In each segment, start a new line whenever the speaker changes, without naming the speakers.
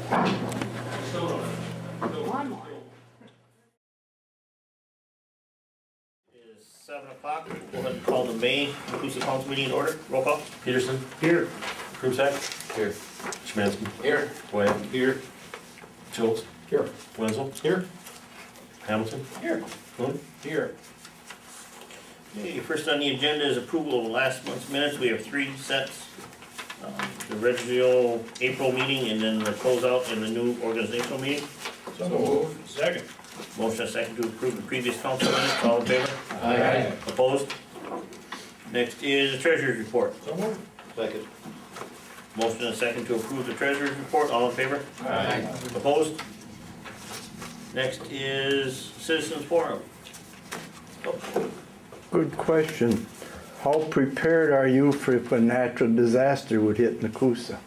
One more.
It is 7 o'clock. We'll go ahead and call the May Nekoosa Council Meeting in order. Roll call.
Peterson.
Here.
Krumsack. Here. Szymanski.
Here.
Wyatt. Here. Schultz.
Here.
Wenzel.
Here.
Hamilton.
Here.
Moon.
Here. Okay, first on the agenda is approval of last month's minutes. We have 3 sets. The original April meeting and then the closeout in the new organizational meeting.
So moved. Second.
Motion and second to approve the previous council minutes. All in favor?
Aye.
Opposed? Next is the treasurer's report.
So moved.
Second.
Motion and second to approve the treasurer's report. All in favor?
Aye.
Opposed? Next is citizens forum.
Good question. How prepared are you for if a natural disaster would hit Nekoosa?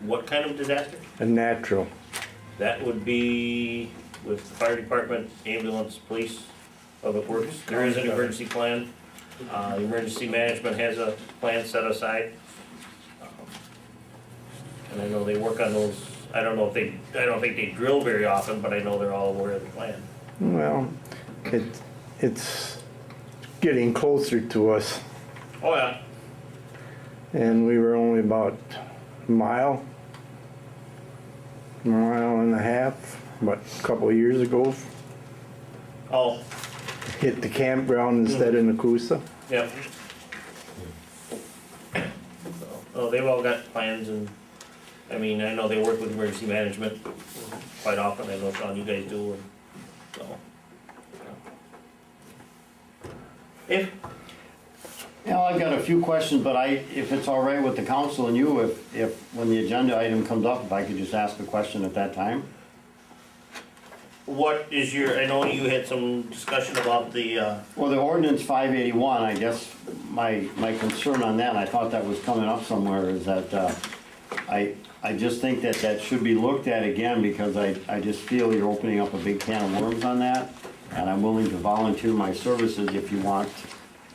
What kind of disaster?
A natural.
That would be with the fire department, ambulance, police, public works. There is an emergency plan. Emergency management has a plan set aside. And I know they work on those. I don't think they drill very often, but I know they're all aware of the plan.
Well, it's getting closer to us,
Oh, yeah.
and we were only about a mile and a half, but a couple of years ago,
Oh,
hit the campground instead of Nekoosa.
yep. Oh, they've all got plans and, I mean, I know they work with emergency management quite often. I know, Sean, you guys do, and so. If,
Yeah, I've got a few questions, but if it's all right with the council and you, if when the agenda item comes up, if I could just ask a question at that time?
what is your, I know you had some discussion about the,
Well, the ordinance 581, I guess my concern on that, and I thought that was coming up somewhere, is that I just think that should be looked at again, because I just feel you're opening up a big can of worms on that, and I'm willing to volunteer my services if you want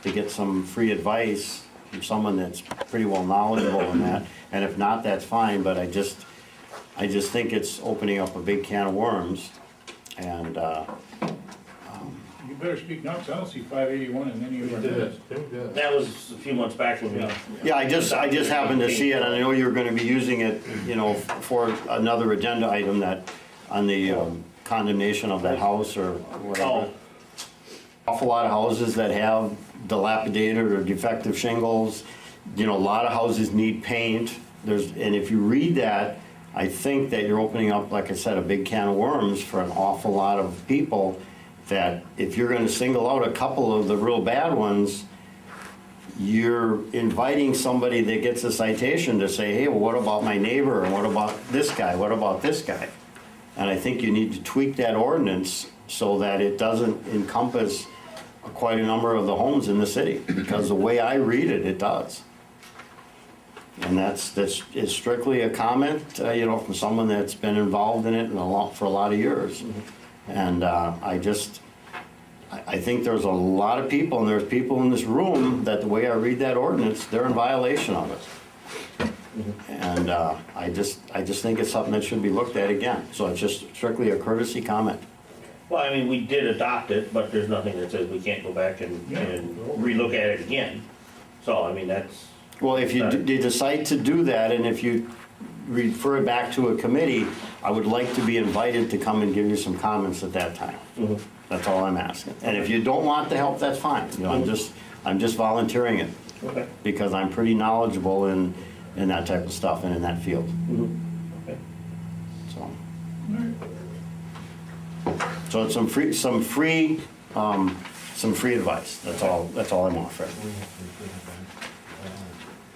to get some free advice from someone that's pretty well knowledgeable in that, and if not, that's fine, but I just think it's opening up a big can of worms, and
You better speak now, 'cause I don't see 581 in any of our minutes.
that was a few months back when we.
yeah, I just happened to see it, and I know you're gonna be using it, you know, for another agenda item that, on the condemnation of that house or whatever.
Oh,
Awful lot of houses that have dilapidated or defective shingles, you know, a lot of houses need paint. And if you read that, I think that you're opening up, like I said, a big can of worms for an awful lot of people, that if you're gonna single out a couple of the real bad ones, you're inviting somebody that gets a citation to say, hey, well, what about my neighbor, and what about this guy, what about this guy? And I think you need to tweak that ordinance so that it doesn't encompass quite a number of the homes in the city, because the way I read it, it does. And it's strictly a comment, you know, from someone that's been involved in it for a lot of years. And I think there's a lot of people, and there's people in this room that the way I read that ordinance, they're in violation of it. And I just think it's something that should be looked at again. So it's just strictly a courtesy comment.
well, I mean, we did adopt it, but there's nothing that says we can't go back and relook at it again. So, I mean, that's.
Well, if you decide to do that, and if you refer it back to a committee, I would like to be invited to come and give you some comments at that time. That's all I'm asking. And if you don't want the help, that's fine. You know, I'm just volunteering it,
Okay.
because I'm pretty knowledgeable in that type of stuff and in that field.
Okay.
So it's some free advice. That's all I'm offering.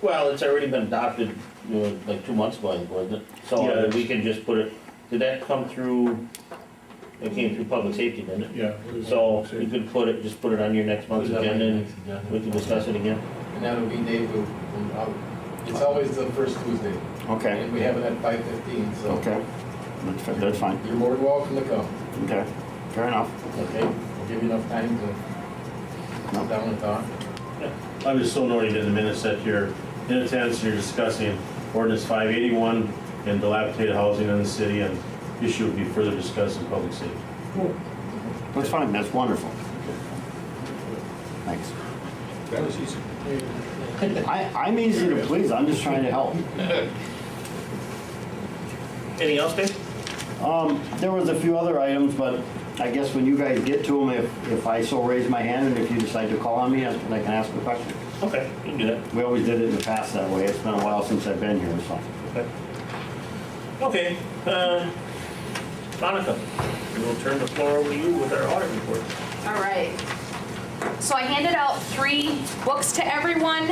Well, it's already been adopted, you know, like 2 months ago, wasn't it? So
Yeah.
we can just put it, did that come through, it came through public safety, didn't it?
Yeah.
So you could just put it on your next month's agenda and we can discuss it again.
And that'll be Dave, it's always the first Tuesday,
Okay,
and we have it at 5:15, so.
okay. That's fine.
You're more than welcome to come,
Okay, fair enough.
okay? We'll give you enough time to sit down and talk.
I'm just so noting in the minutes that you're in attendance, you're discussing ordinance 581 and dilapidated housing in the city, and issue will be further discussed in public safety.
That's fine, that's wonderful. Thanks.
That was easy.
I'm easy to please, I'm just trying to help.
Anything else, Dave?
There was a few other items, but I guess when you guys get to them, if I so raise my hand and if you decide to call on me, I can ask a question.
Okay, you can do that.
We always did it in the past that way. It's been a while since I've been here, so.
Okay, Monica, we'll turn the floor over to you with our audit report.
All right. So I handed out 3 books to everyone.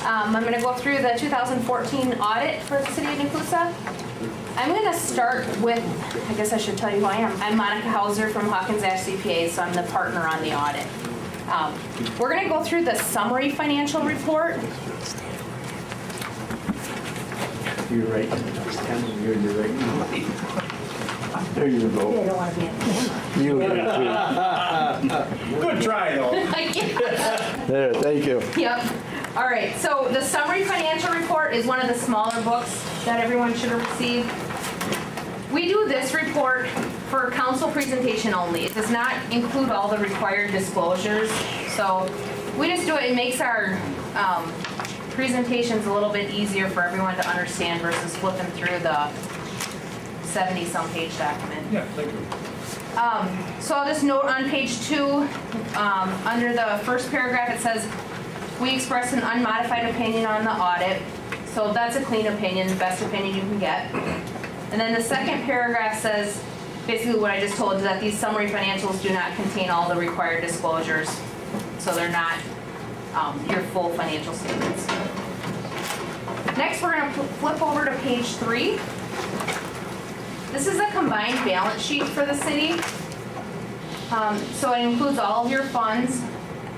I'm going to go through the 2014 audit for the city of Nekoosa. I'm going to start with, I guess I should tell you who I am. I'm Monica Hauser from Hawkins Ash CPA, so I'm the partner on the audit. We're going to go through the summary financial report.
You're right. You're right. There you
I
go.
don't want to be in the camera.
You did
Good try, though.
too. There, thank you.
Yep. All right, so the summary financial report is one of the smaller books that everyone should have received. We do this report for council presentation only. It does not include all the required disclosures. So we just do it, it makes our presentations a little bit easier for everyone to understand versus flipping through the 70-some page document.
Yeah, thank you.
So I'll just note on page 2, under the first paragraph, it says, we express an unmodified opinion on the audit. So that's a clean opinion, the best opinion you can get. And then the second paragraph says, basically what I just told you, that these summary financials do not contain all the required disclosures. So they're not your full financial statements. Next, we're going to flip over to page 3. This is a combined balance sheet for the city. So it includes all of your funds,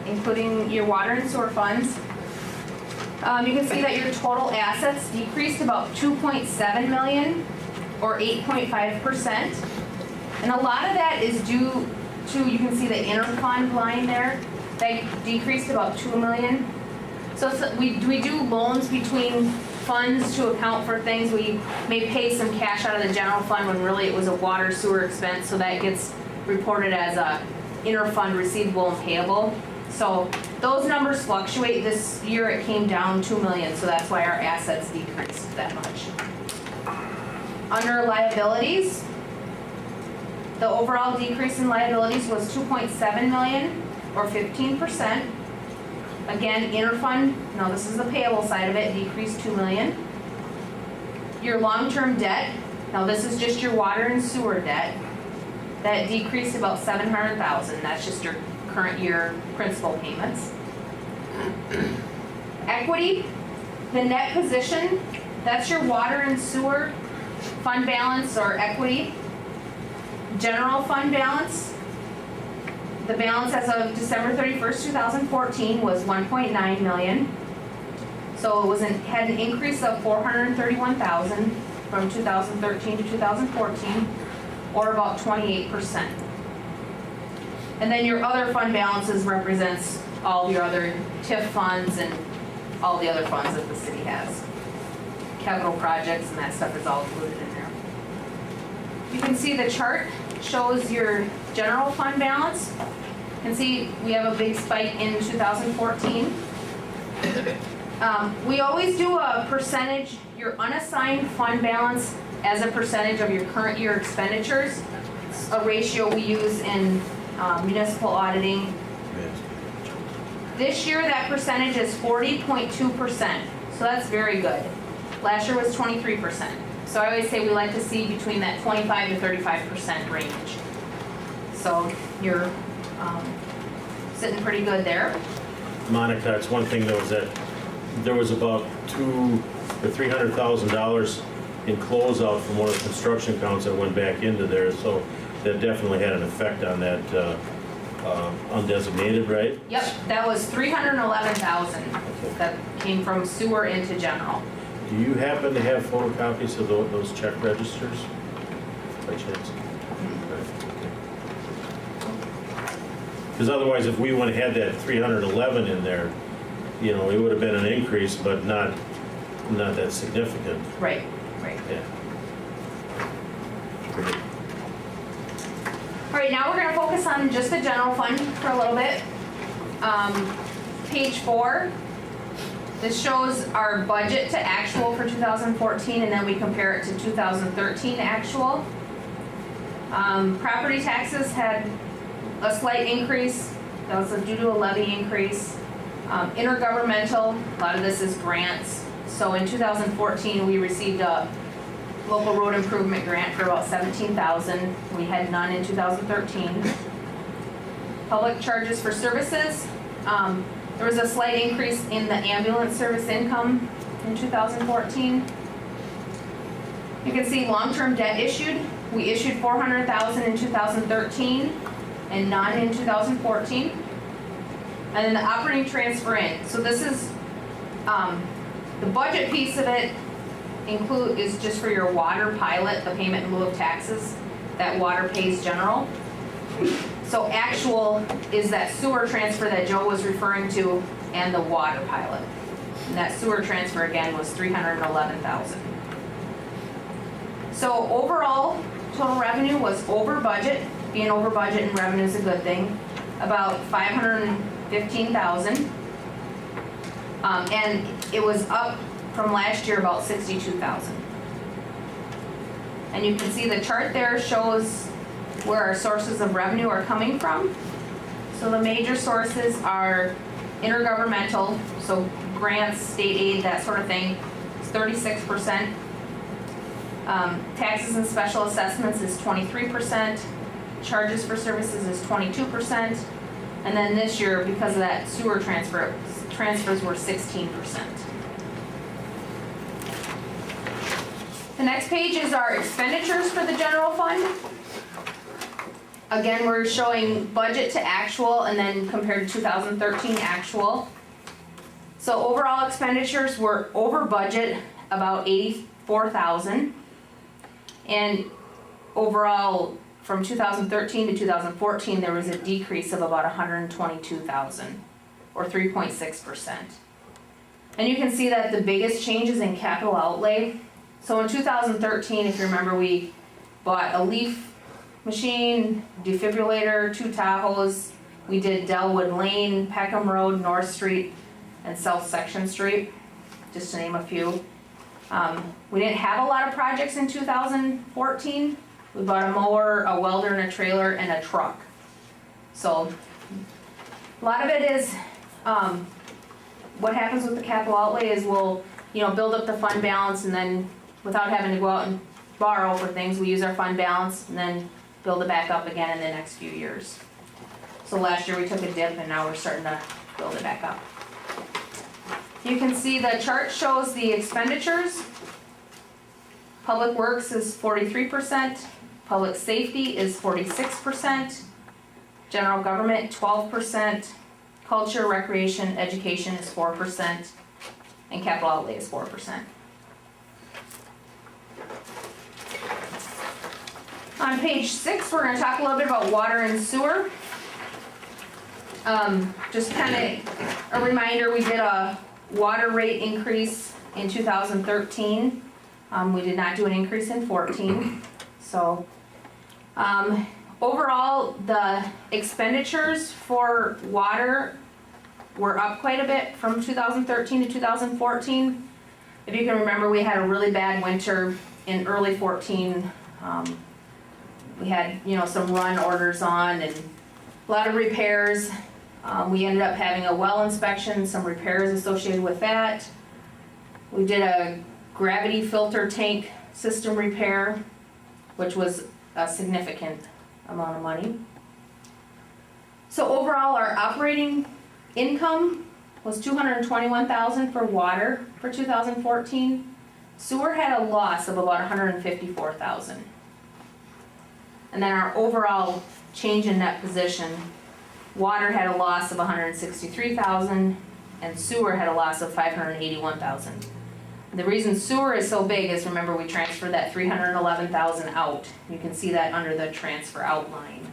including your water and sewer funds. You can see that your total assets decreased about 2.7 million, or 8.5%. And a lot of that is due to, you can see the interfund line there, that decreased about 2 million. So we do loans between funds to account for things. We may pay some cash out of the general fund when really it was a water sewer expense, so that gets reported as a interfund receivable and payable. So those numbers fluctuate. This year it came down 2 million, so that's why our assets decreased that much. Under liabilities, the overall decrease in liabilities was 2.7 million, or 15%. Again, interfund, no, this is the payable side of it, decreased 2 million. Your long-term debt, now this is just your water and sewer debt, that decreased about 700,000. That's just your current year principal payments. Equity, the net position, that's your water and sewer fund balance or equity. General fund balance, the balance as of December 31st, 2014 was 1.9 million. So it was had an increase of 431,000 from 2013 to 2014, or about 28%. And then your other fund balances represents all your other TIF funds and all the other funds that the city has. Capital projects and that stuff is all included in there. You can see the chart shows your general fund balance. You can see we have a big spike in 2014. We always do a percentage, your unassigned fund balance as a percentage of your current year expenditures. It's a ratio we use in municipal auditing. This year that percentage is 40.2%, so that's very good. Last year was 23%. So I always say we like to see between that 25 to 35% range. So you're sitting pretty good there.
Monica, it's one thing though, is that there was about $200,000 or $300,000 in closeout from one of the construction accounts that went back into there, so that definitely had an effect on that undesignated, right?
Yep, that was 311,000 that came from sewer into general.
Do you happen to have photocopies of those check registers by chance? Because otherwise, if we would have had that 311 in there, you know, it would have been an increase, but not not that significant,
Right.
yeah.
All right, now we're gonna focus on just the general fund for a little bit. Page 4, this shows our budget to actual for 2014, and then we compare it to 2013 actual. Property taxes had a slight increase, that was due to a levy increase. Intergovernmental, a lot of this is grants. So in 2014, we received a local road improvement grant for about $17,000. We had none in 2013. Public charges for services, there was a slight increase in the ambulance service income in 2014. You can see long-term debt issued. We issued $400,000 in 2013 and none in 2014. And then the operating transfer in. So this is, the budget piece of it is just for your water pilot, the payment in lieu of taxes that water pays general. So actual is that sewer transfer that Joe was referring to and the water pilot. And that sewer transfer again was $311,000. So overall, total revenue was over budget. Being over budget in revenue is a good thing. About $515,000. And it was up from last year about $62,000. And you can see the chart there shows where our sources of revenue are coming from. So the major sources are intergovernmental, so grants, state aid, that sort of thing. It's 36%. Taxes and special assessments is 23%. Charges for services is 22%. And then this year, because of that sewer transfers were 16%. The next page is our expenditures for the general fund. Again, we're showing budget to actual and then compared to 2013 actual. So overall expenditures were over budget about $84,000. And overall, from 2013 to 2014, there was a decrease of about $122,000, or 3.6%. And you can see that the biggest change is in capital outlay. So in 2013, if you remember, we bought a leaf machine, defibrillator, 2 Tahoes. We did Delwood Lane, Peckham Road, North Street, and South Section Street, just to name a few. We didn't have a lot of projects in 2014. We bought a mower, a welder, and a trailer, and a truck. So a lot of it is, what happens with the capital outlay is we'll, build up the fund balance, and then without having to go out and borrow for things, we use our fund balance and then build it back up again in the next few years. So last year we took a dip and now we're starting to build it back up. You can see the chart shows the expenditures. Public Works is 43%, Public Safety is 46%, General Government 12%, Culture, Recreation, Education is 4%, and Capital Outlay is 4%. On page 6, we're going to talk a little bit about water and sewer. Just kind of a reminder, we did a water rate increase in 2013. We did not do an increase in 14. So overall, the expenditures for water were up quite a bit from 2013 to 2014. If you can remember, we had a really bad winter in early 14. We had, some run orders on and a lot of repairs. We ended up having a well inspection, some repairs associated with that. We did a gravity filter tank system repair, which was a significant amount of money. So overall, our operating income was $221,000 for water for 2014. Sewer had a loss of about $154,000. And then our overall change in net position, water had a loss of $163,000 and sewer had a loss of $581,000. The reason sewer is so big is, remember, we transferred that $311,000 out. You can see that under the transfer outline.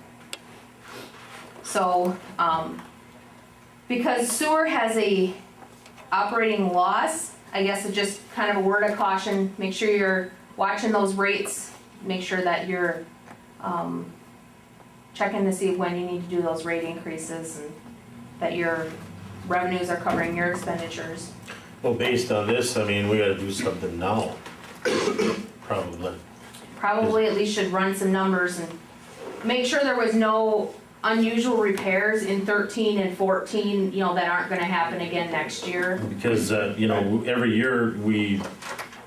So, because sewer has a operating loss, I guess it's just kind of a word of caution, make sure you're watching those rates, make sure that you're, checking to see when you need to do those rate increases and that your revenues are covering your expenditures.
Well, based on this, I mean, we gotta do something now, probably.
Probably at least should run some numbers and make sure there was no unusual repairs in 13 and 14, you know, that aren't gonna happen again next year.
Because, you know, every year we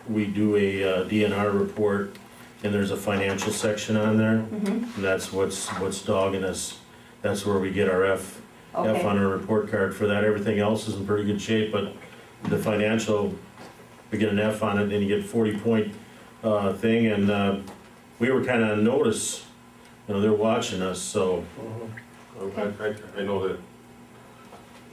do a DNR report, and there's a financial section on there. And that's what's dogging us. That's where we get our F
Okay.
on our report card for that. Everything else is in pretty good shape, but the financial, we get an F on it, and you get 40-point thing, and we were kinda on notice, you know, they're watching us, so.
I know that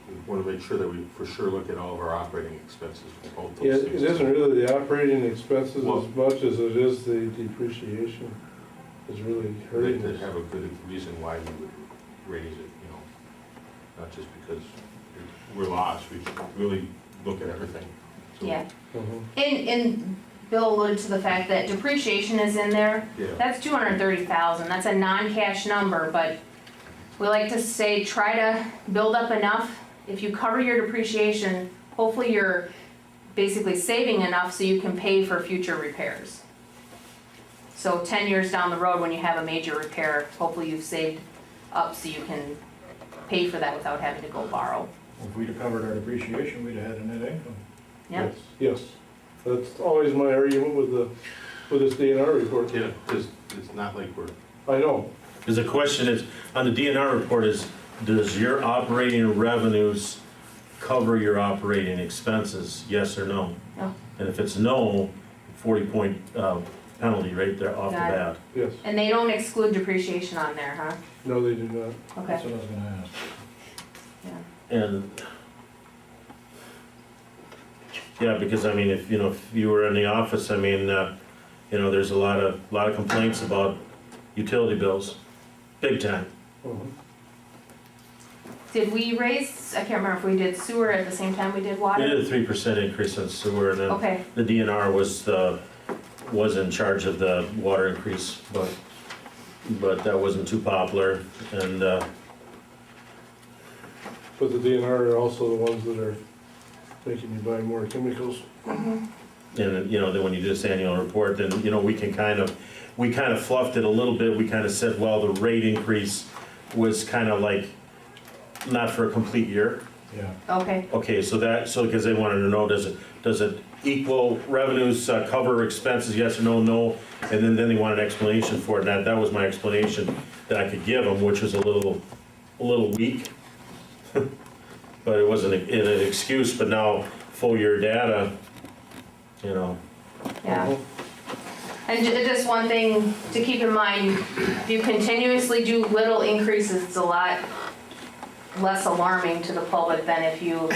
we want to make sure that we for sure look at all of our operating expenses for both
Yeah,
those
it
things.
isn't really the operating expenses
Well-
as much as it is the depreciation is really
They
hurting
did
us.
have a good reason why we would raise it, you know, not just because we're lost, we should really look at everything. So,
Yeah,
Mhm.
and Bill alluded to the fact that depreciation is in there.
Yeah.
That's 230,000, that's a non-cash number, but we like to say, try to build up enough. If you cover your depreciation, hopefully you're basically saving enough so you can pay for future repairs. So 10 years down the road, when you have a major repair, hopefully you've saved up so you can pay for that without having to go borrow.
If we'd have covered our depreciation, we'd have had a net income.
Yep.
Yes, that's always my argument with this DNR report.
Yeah, because it's not like we're,
I know,
Because the question is, on the DNR report is, does your operating revenues cover your operating expenses, yes or no?
No.
And if it's no, 40-point penalty right there off the
Got it.
bat.
yes,
And they don't exclude depreciation on there, huh?
no, they do not.
That's
Okay,
what I was gonna ask.
yeah.
And, yeah, because I mean, if, you know, if you were in the office, I mean, you know, there's a lot of complaints about utility bills, big time.
Mhm.
Did we raise, I can't remember if we did sewer at the same time we did
We
water?
did a 3% increase on sewer, and then
Okay,
the DNR was in charge of the water increase, but that wasn't too popular, and,
But the DNR are also the ones that are making you buy more chemicals.
and, you know, then when you do this annual report, then, you know, we kind of fluffed it a little bit, we kind of said, well, the rate increase was kind of like, not for a complete year.
Yeah.
okay,
Okay, so because they wanted to know, does it equal revenues, cover expenses, yes or no, no? And then they wanted an explanation for it, and that was my explanation that I could give them, which was a little weak. But it wasn't an excuse, but now, full year data, you know,
yeah. And just one thing to keep in mind, if you continuously do little increases, it's a lot less alarming to the public than if you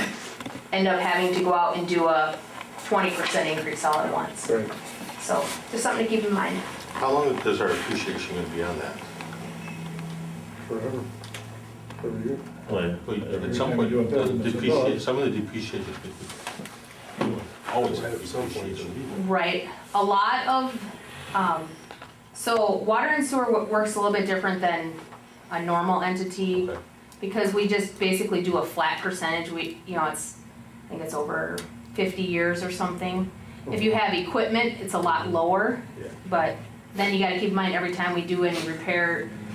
end up having to go out and do a 20% increase all at once.
Right.
So, just something to keep in mind.
how long does our appreciation going to be on that?
Forever. Every year.
like,
Well, At
Every
some
time
point,
you do a
the
building, it's a
depreciation,
dog.
some of the depreciation, always have depreciation.
Right, a lot of, so water and sewer works a little bit different than a normal entity,
Okay.
because we just basically do a flat percentage, you know, I think it's over 50 years or something. If you have equipment, it's a lot lower,
Yeah.
but then you gotta keep in mind, every time we do any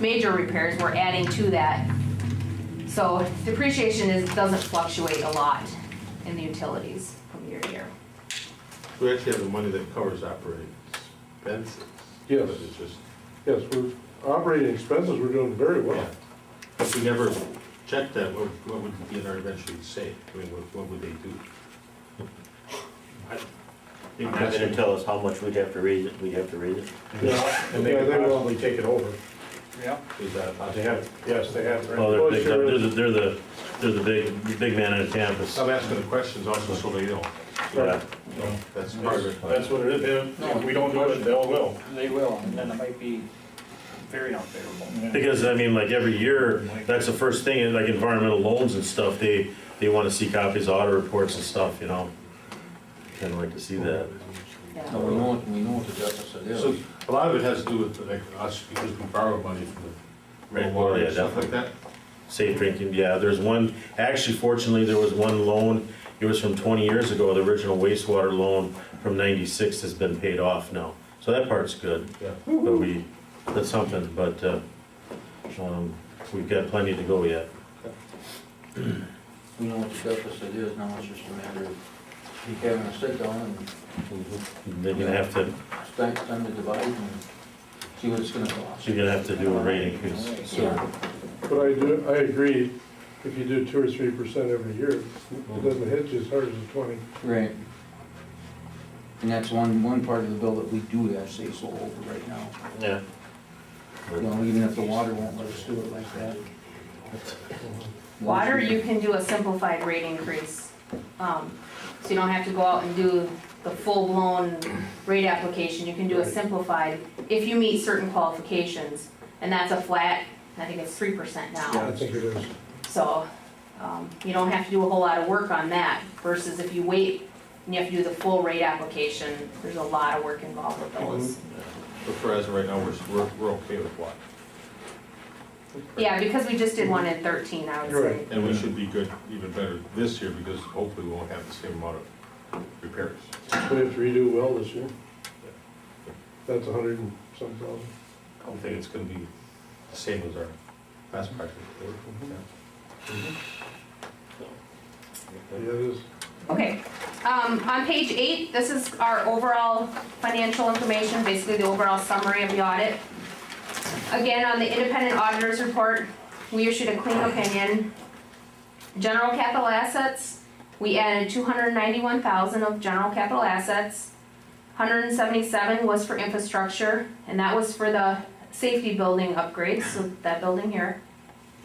major repairs, we're adding to that. So depreciation doesn't fluctuate a lot in the utilities from year to year.
We actually have the money that covers operating expenses.
Yes.
But it's just,
Yes, we're, operating expenses, we're doing very well.
yeah. If we never checked that, what would the DNR eventually say? I mean, what would they do?
they didn't tell us how much we'd have to raise it,
And they
Yeah,
could
they will.
possibly take it over.
Is that
They have, yes, they have.
well, they're
Well,
big,
sure.
they're the big man on campus.
I'm asking the questions also so they know.
Yeah.
That's part of it.
That's what it is. If we don't do it, they'll will.
They will, and then it might be very unfavorable.
Because, I mean, like, every year, that's the first thing, like environmental loans and stuff, they want to see copies of audit reports and stuff, you know? kinda like to see that.
Yeah.
No, we know what the deficit is.
So a lot of it has to do with like us because we borrow money from the
Right,
water
well, yeah,
and stuff like that.
Safe drinking, yeah, there's one, actually fortunately, there was one loan, it was from 20 years ago, the original wastewater loan from 96 has been paid off now. So that part's good,
Yeah.
but that's something, but, we've got plenty to go yet.
We know what the deficit is, now it's just a matter of having a sit down and
They're gonna have to,
time to divide and see what it's gonna cost.
you're gonna have to do a rate increase.
Yeah.
But I agree, if you do 2 or 3% every year, it doesn't hit you as hard as the 20.
Right. And that's one part of the bill that we do have say so over right now.
Yeah.
You know, even if the water won't let us do it like that.
Water, you can do a simplified rate increase. So you don't have to go out and do the full-blown rate application. You can do a simplified if you meet certain qualifications. And that's a flat, I think it's 3%
Yeah,
now.
I think it is.
So, you don't have to do a whole lot of work on that versus if you wait and you have to do the full rate application, there's a lot of work involved with those.
But for as of right now, we're okay with what?
Yeah, because we just did one in 13, I would
You're
say.
right.
And we should be good, even better this year because hopefully we won't have the same amount of repairs.
We have to redo well this year. That's 100 and some thousand.
I don't think it's gonna be the same as our past practice.
Yeah, it is.
Okay, on page 8, this is our overall financial information, basically the overall summary of the audit. Again, on the independent auditor's report, we issued a clean opinion. General capital assets, we added 291,000 of general capital assets. 177 was for infrastructure, and that was for the safety building upgrades, so that building here.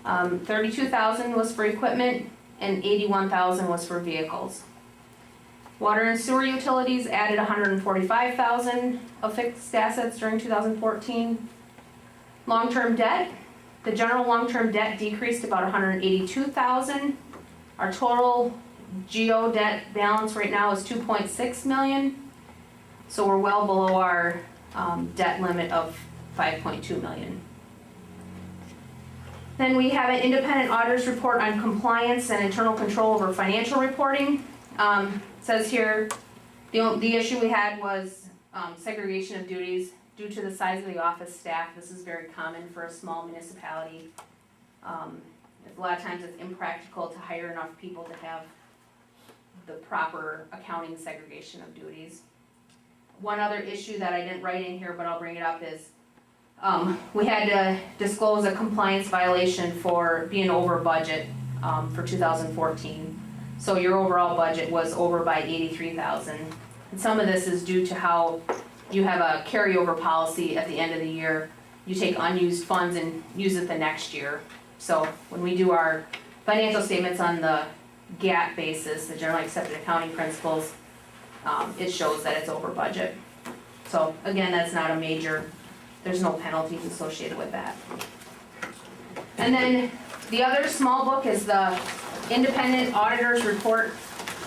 32,000 was for equipment, and 81,000 was for vehicles. Water and sewer utilities added 145,000 of fixed assets during 2014. Long-term debt, the general long-term debt decreased about 182,000. Our total GO debt balance right now is 2.6 million. So we're well below our debt limit of 5.2 million. Then we have an independent auditor's report on compliance and internal control over financial reporting. Says here, the issue we had was segregation of duties due to the size of the office staff. This is very common for a small municipality. A lot of times it's impractical to hire enough people to have the proper accounting segregation of duties. One other issue that I didn't write in here, but I'll bring it up, is we had to disclose a compliance violation for being over budget for 2014. So your overall budget was over by 83,000. And some of this is due to how you have a carryover policy at the end of the year. You take unused funds and use it the next year. So when we do our financial statements on the GAAP basis, the generally accepted accounting principles, it shows that it's over budget. So again, that's not a major, there's no penalties associated with that. And then the other small book is the independent auditor's report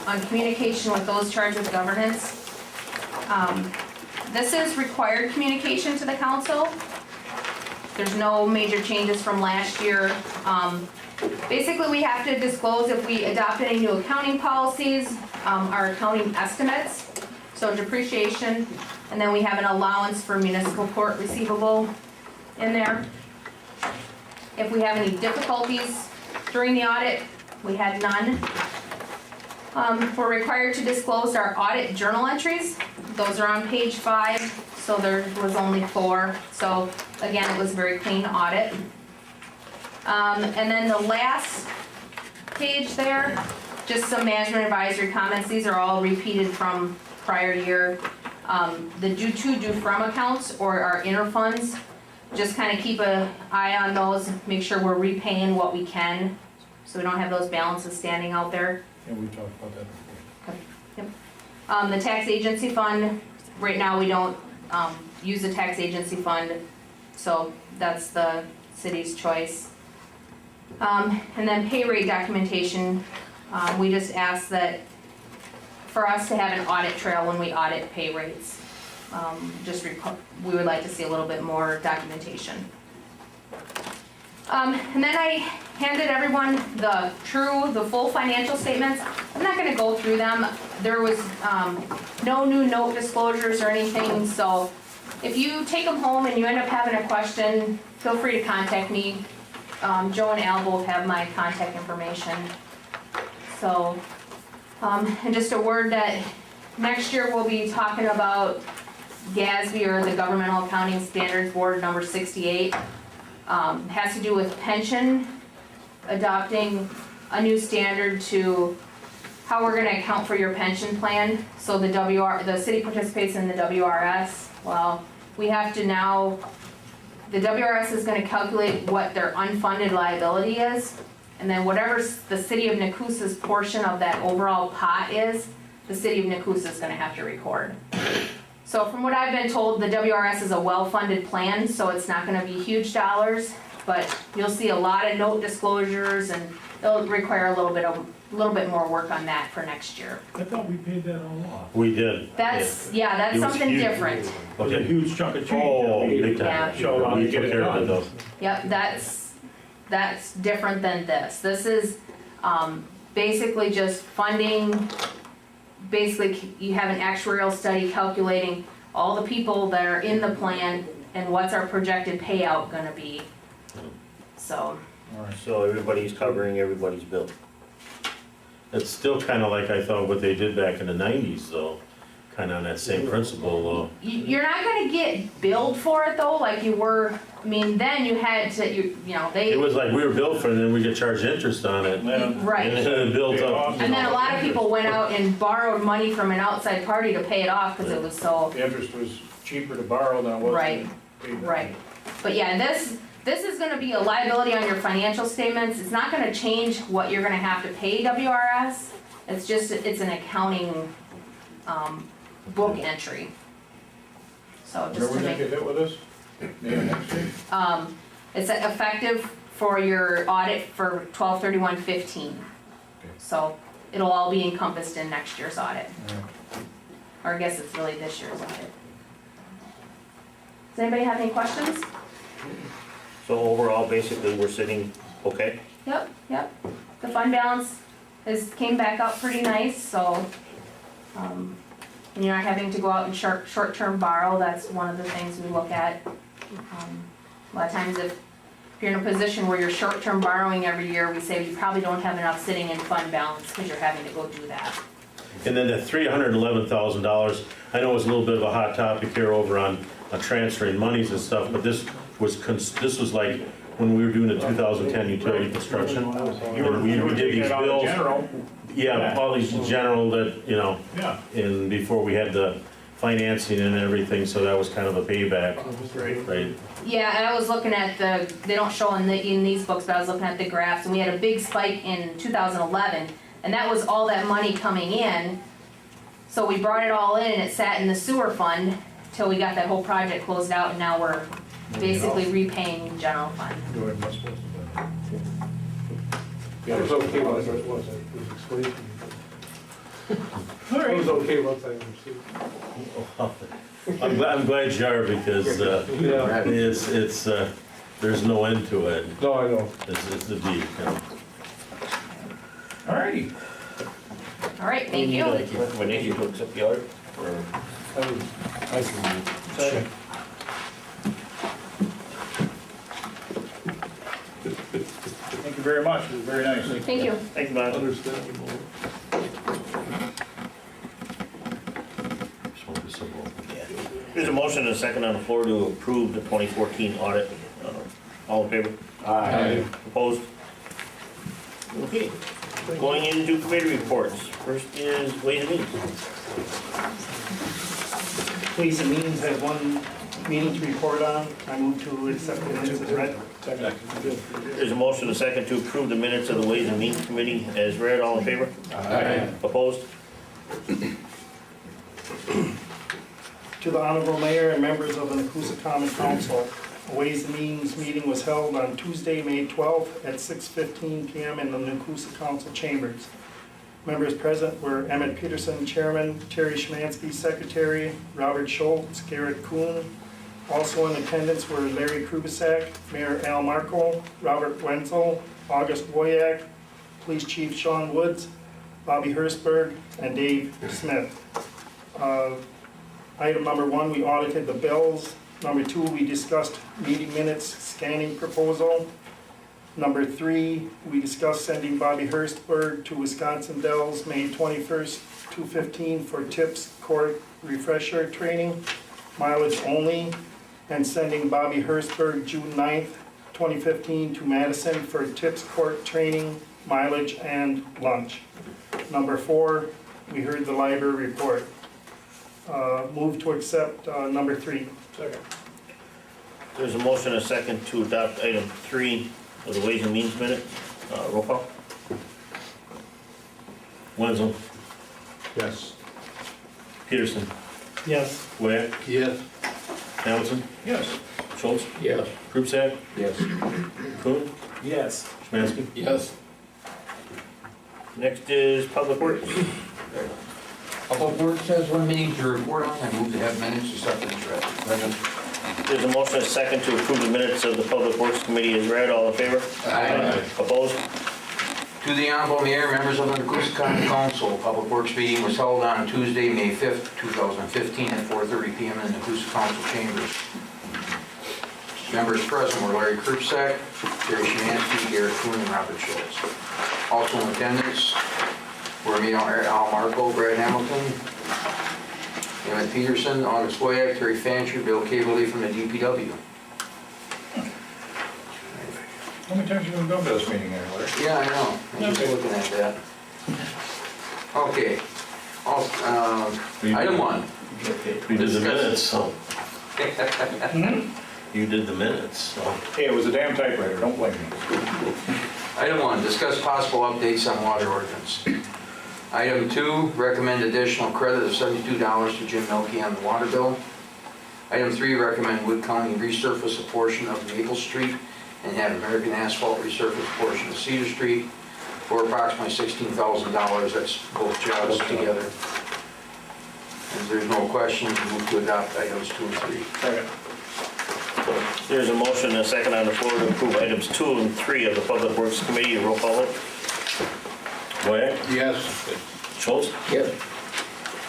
on communication with those charged with governance. This is required communication to the council. There's no major changes from last year. Basically, we have to disclose if we adopt any new accounting policies, our accounting estimates, so depreciation, and then we have an allowance for municipal court receivable in there. If we have any difficulties during the audit, we had none. We're required to disclose our audit journal entries. Those are on page 5, so there was only 4. So again, it was a very clean audit. And then the last page there, just some management advisory comments. These are all repeated from prior year. The due to, due from accounts or our interfunds, just kind of keep an eye on those, make sure we're repaying what we can, so we don't have those balances standing out there.
Yeah, we talked about that before.
Yep. The tax agency fund, right now we don't use the tax agency fund, so that's the city's choice. And then pay rate documentation, we just ask that for us to have an audit trail when we audit pay rates. We would like to see a little bit more documentation. And then I handed everyone the full financial statements. I'm not gonna go through them. There was no new note disclosures or anything, so if you take them home and you end up having a question, feel free to contact me. Joe and Al both have my contact information. So, and just a word that next year we'll be talking about GASB, or the Governmental Accounting Standards Board number 68. Has to do with pension, adopting a new standard to how we're gonna account for your pension plan. So the city participates in the WRS. Well, we have to now, the WRS is gonna calculate what their unfunded liability is, and then whatever the city of Nekoosa's portion of that overall pot is, the city of Nekoosa is gonna have to record. So from what I've been told, the WRS is a well-funded plan, so it's not gonna be huge dollars, but you'll see a lot of note disclosures, and it'll require a little bit more work on that for next year.
I thought we paid that all off.
We did.
That's
It was
something
huge.
different.
It was a
Okay.
huge chunk of change.
Oh,
that we-
big time.
Yeah.
Show how
We
to get
took
it
care of it
done.
though.
Yep, that's different than this. This is, basically just funding, basically you have an actuarial study calculating all the people that are in the plan and what's our projected payout gonna be. So,
So everybody's covering everybody's bill.
It's still kinda like I thought what they did back in the 90s though, kinda on that same principle
you're not gonna get billed for it though, like you were, I mean, then you had to, you know,
It was like we were billed for it and then we get charged interest on it.
right.
And then it built up.
And then a lot of people went out and borrowed money from an outside party to pay it off, cause it was so,
The interest was cheaper to borrow than it was
Right.
to pay back.
right. But yeah, this is gonna be a liability on your financial statements. It's not gonna change what you're gonna have to pay WRS. It's an accounting, book entry. So
Are
just
we
to
gonna get
make,
hit with this? Maybe next week?
it's effective for your audit for 12/31/15. So it'll all be encompassed in next year's audit. Or I guess it's really this year's audit. Does anybody have any questions?
So overall, basically, we're sitting okay?
Yep. The fund balance came back up pretty nice, so, and you're not having to go out and short-term borrow, that's one of the things we look at. A lot of times if you're in a position where you're short-term borrowing every year, we say you probably don't have enough sitting in fund balance, because you're having to go do that.
And then the $311,000, I know it was a little bit of a hot topic here over on transferring monies and stuff, but this was like when we were doing the 2010 utility construction. And we did
taking
these
it out of
bills.
general.
Yeah, all these general that, you know,
Yeah.
and before we had the financing and everything, so that was kind of a payback,
Great.
right?
Yeah, and I was looking at they don't show in these books, but I was looking at the graphs, and we had a big spike in 2011, and that was all that money coming in. So we brought it all in, and it sat in the sewer fund till we got that whole project closed out, and now we're basically repaying general fund.
Doing what's supposed to be.
It was okay once it was explained to me.
All
It was
right.
okay once I understood.
I'm glad you are because
Yeah,
it's there's no end to it.
no, I know.
It's the deep, you know.
All righty.
All right, thank you.
Recommendation to accept the audit, or?
I can.
Second.
Thank you very much, it was very nice.
Thank you.
Thank you, Bob.
Understandable.
Just want to be simple.
There's a motion and a second on the floor to approve the 2014 audit. All in favor?
Aye.
Opposed? Okay, going into committee reports. First is Ways and Means.
Ways and Means have one meeting to report on. I move to accept the minutes as read.
There's a motion and a second to approve the minutes of the Ways and Means Committee as read. All in favor?
Aye.
Opposed?
To the Honorable Mayor and members of the Nekoosa Common Council, a Ways and Means meeting was held on Tuesday, May 12th at 6:15 PM in the Nekoosa Council chambers. Members present were Emmett Peterson, Chairman, Terry Schmansky, Secretary, Robert Schultz, Garrett Kuhn. Also in attendance were Larry Kubisak, Mayor Al Marco, Robert Wenzel, August Woyak, Police Chief Sean Woods, Bobby Hirschberg, and Dave Smith. Item number 1, we audited the bills. Number 2, we discussed meeting minutes scanning proposal. Number 3, we discussed sending Bobby Hirschberg to Wisconsin Dells May 21st, 2:15 for tips court refresher training, mileage only, and sending Bobby Hirschberg June 9th, 2015 to Madison for tips court training, mileage, and lunch. Number 4, we heard the library report. Move to accept number 3.
Second.
There's a motion and a second to adopt item 3 of the Ways and Means minute. Roll call.
Wenzel,
Yes.
Peterson,
Yes.
Wyack,
Yes.
Hamilton,
Yes.
Schultz,
Yes.
Krupsack,
Yes.
Kuhn,
Yes.
Smansky.
Yes.
Next is Public Works.
Public Works has one meeting to report on. I move to have minutes accepted as read. Second.
There's a motion and a second to approve the minutes of the Public Works Committee as read. All in favor?
Aye.
Opposed?
To the Honorable Mayor, members of the Nekoosa Coummon Council, Public Works meeting was held on Tuesday, May 5th, 2015 at 4:30 p.m. in the Nekoosa Council chambers. Members present were Larry Krupsack, Terry Schmansky, Garrett Kuhn, and Robert Schultz. Also in attendance were Mayor Al Marco, Brad Hamilton, Emmett Peterson, August Woyak, Terry Fancher, Bill Caverly from the DPW.
How many times you gonna go to this meeting there, Larry?
Yeah, I know. I'm just looking at that. Okay. Item 1.
You did the minutes, so. You did the minutes, so.
Hey, it was a damn typewriter, don't blame me.
Item 1, discuss possible updates on water ordinance. Item 2, recommend additional credit of $72 to Jim Milkey on the water bill. Item 3, recommend Wood County resurface a portion of Maple Street and have American Asphalt resurface a portion of Cedar Street for approximately $16,000. That's both jobs together. If there's no questions, move to adopt items 2 and 3.
Second.
There's a motion and a second on the floor to approve items 2 and 3 of the Public Works Committee. Roll call vote.
Wyack,
Yes.
Schultz,
Yes.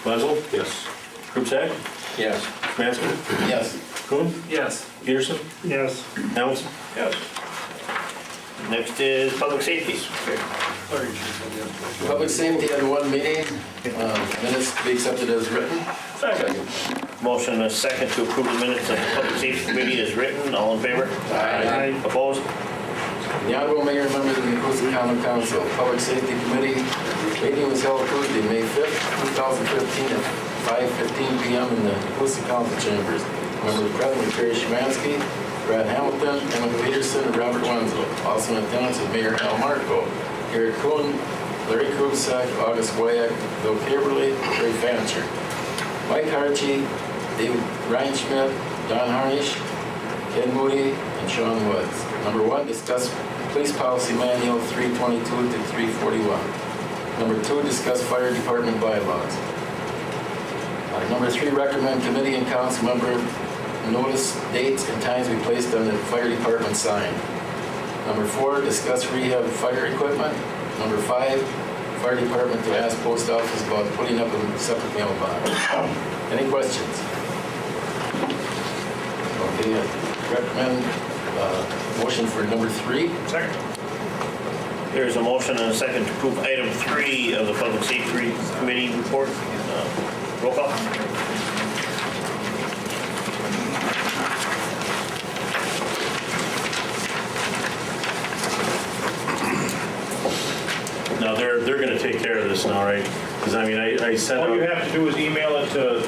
Wenzel,
Yes.
Krupsack,
Yes.
Smansky,
Yes.
Kuhn,
Yes.
Peterson,
Yes.
Hamilton.
Yes.
Next is Public Safety.
Public safety had one meeting, minutes to be accepted as written.
Motion and a second to approve the minutes of the Public Safety Committee as written. All in favor?
Aye.
Opposed?
The Honorable Mayor and members of the Nekoosa Common Council, Public Safety Committee meeting was held Tuesday, May 5th, 2015 at 5:15 p.m. in the Nekoosa Council chambers. Members present were Terry Schmansky, Brad Hamilton, Emmett Peterson, and Robert Wenzel. Also in attendance was Mayor Al Marco, Garrett Kuhn, Larry Krupsack, August Woyak, Bill Caverly, Ray Fancher, Mike Harchie, David Reinschmidt, Don Harnish, Ken Moody, and Sean Woods. Number 1, discuss Police Policy Manual 322 to 341. Number 2, discuss Fire Department bylaws. Number 3, recommend committee and council member notice dates and times be placed on the fire department sign. Number 4, discuss rehab fire equipment. Number 5, fire department to ask post office about putting up a separate mailbox. Any questions? Okay, I recommend motion for number 3.
Second.
There's a motion and a second to approve item 3 of the Public Safety Committee report. Roll call.
Now, they're gonna take care of this now, right? Because I mean, I sent
All you
out,
have to do is email it to,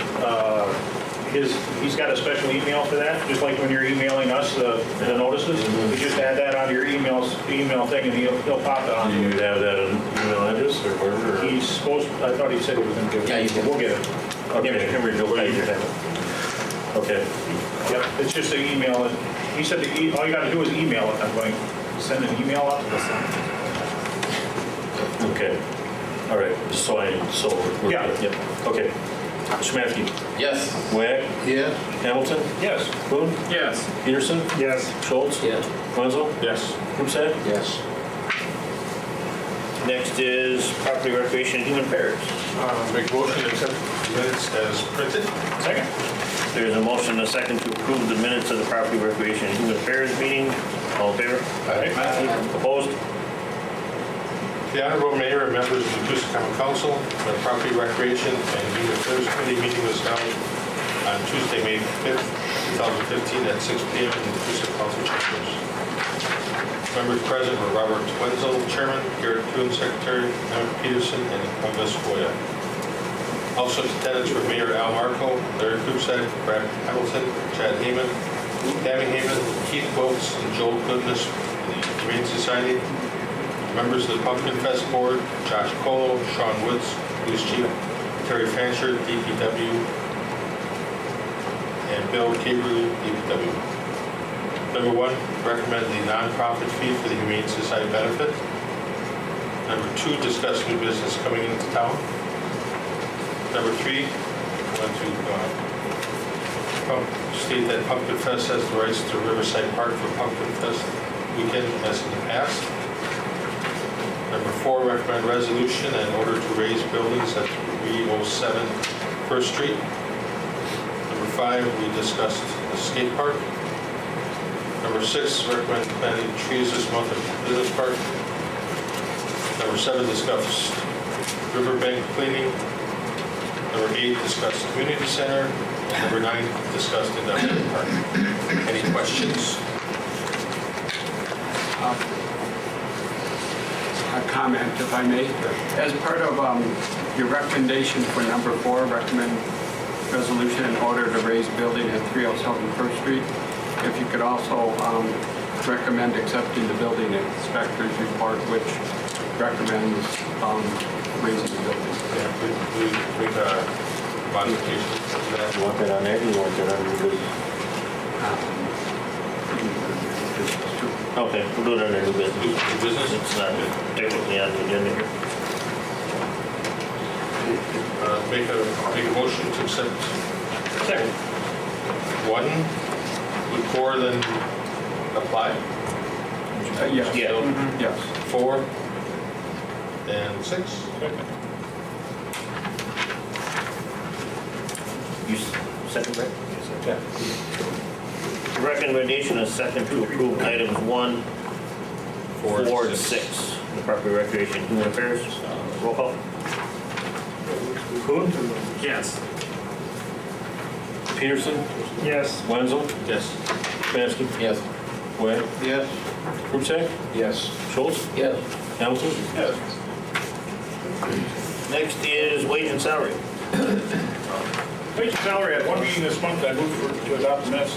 he's got a special email for that, just like when you're emailing us the notices. You just add that onto your email thing and he'll pop it on.
do you have that email address or whatever? or-
He's supposed, I thought he said he was gonna give it.
Yeah, you can.
We'll get it.
Okay. Okay,
Yep, it's just an email. He said all you gotta do is email it. I'm going, send an email out to us.
okay. All right, so we're
Yeah.
good. Yep, okay. Schmatzky,
Yes.
Wag,
Yeah.
Hamilton,
Yes.
Kuhn,
Yes.
Peterson,
Yes.
Schultz,
Yes.
Wenzel,
Yes.
Krupsack.
Yes.
Next is property recreation and human affairs.
Make a motion to accept the minutes as printed.
Second.
There's a motion and a second to approve the minutes of the property recreation and human affairs meeting. All in favor? Opposed?
The Honorable Mayor and members of the Nekoosa Coummon Council, the Property Recreation and Human Affairs Committee meeting was held on Tuesday, May 5th, 2015 at 6 p.m. in the Nekoosa Council chambers. Members present were Robert Wenzel, Chairman, Garrett Kuhn, Secretary, Emmett Peterson, and Douglas Foya. Also in attendance were Mayor Al Marco, Larry Krupsack, Brad Hamilton, Chad Heyman, Tammy Heyman, Keith Wilkes, and Joel Goodness from the Humane Society. Members of the Pumpkin Fest Board, Josh Colo, Sean Woods, Police Chief Terry Fancher, DPW, and Bill Gabriel, DPW. Number 1, recommend the nonprofit fee for the Humane Society benefit. Number 2, discuss new business coming into town. Number 3, want to state that Pumpkin Fest has the rights to Riverside Park for Pumpkin Fest weekend as in the past. Number 4, recommend resolution in order to raise buildings at 307 First Street. Number 5, we discussed the skate park. Number 6, recommend planting trees this month at Business Park. Number 7, discussed riverbank cleaning. Number 8, discussed community center. Number 9, discussed industrial park. Any questions?
A comment, if I may. As part of your recommendation for number 4, recommend resolution in order to raise building at 307 First Street. If you could also recommend accepting the building inspector's report, which recommends raising the building.
Yeah, we make a modification to that.
You want that on there, you want that on your business?
Okay, we'll do it under new business.
New business?
It's not technically on the agenda here.
Make a motion to accept.
Second.
1, would 4 then apply?
Yes.
Yeah.
Yes.
4 and 6?
You second, right?
Yeah.
Recommendation is second to approve items 1, 4, and 6. The property recreation and human affairs. Roll call.
Kuhn,
Yes.
Peterson,
Yes.
Wenzel,
Yes.
Schmatzky,
Yes.
Wag,
Yes.
Krupsack,
Yes.
Schultz,
Yes.
Hamilton.
Yes.
Next is wage and salary.
Wage and salary, at one meeting this month, I moved to adopt the minutes.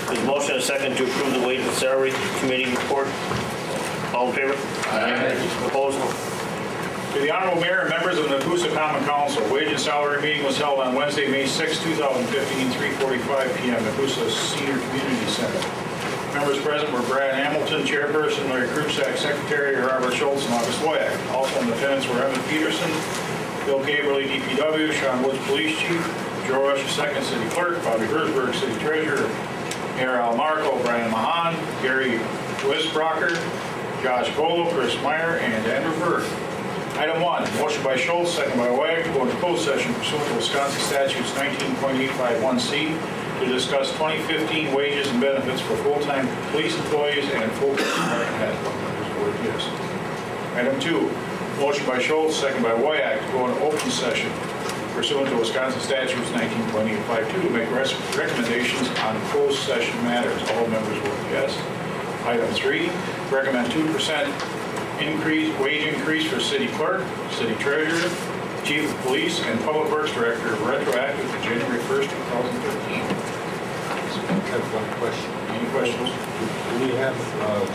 There's a motion and a second to approve the wage and salary committee report. All in favor?
Aye.
Opposed?
To the Honorable Mayor and members of the Nekoosa Common Council, wage and salary meeting was held on Wednesday, May 6, 2015, 3:45 p.m. Nekoosa Senior Community Center. Members present were Brad Hamilton, Chairperson, Larry Krupsack, Secretary, Robert Schultz, and August Woyak. Also in attendance were Emmett Peterson, Bill Gabriel, DPW, Sean Woods, Police Chief, Joe Rush, Second City Clerk, Bobby Herzberg, City Treasurer, Mayor Al Marco, Brian Mahan, Gary Wisbrocker, Josh Colo, Chris Meyer, and Andrew Berg. Item 1, motion by Schultz, second by Wag, to go into closed session pursuant to Wisconsin statutes 19.851C to discuss 2015 wages and benefits for full-time police employees and full-time department heads. Members vote yes. Item 2, motion by Schultz, second by Wag, to go into open session pursuant to Wisconsin statutes 19.852 to make recommendations on closed session matters. All members vote yes. Item 3, recommend 2% wage increase for city clerk, city treasurer, chief of police, and public works director retroactive to January 1st, 2015.
I have one question.
Any questions?
Do we have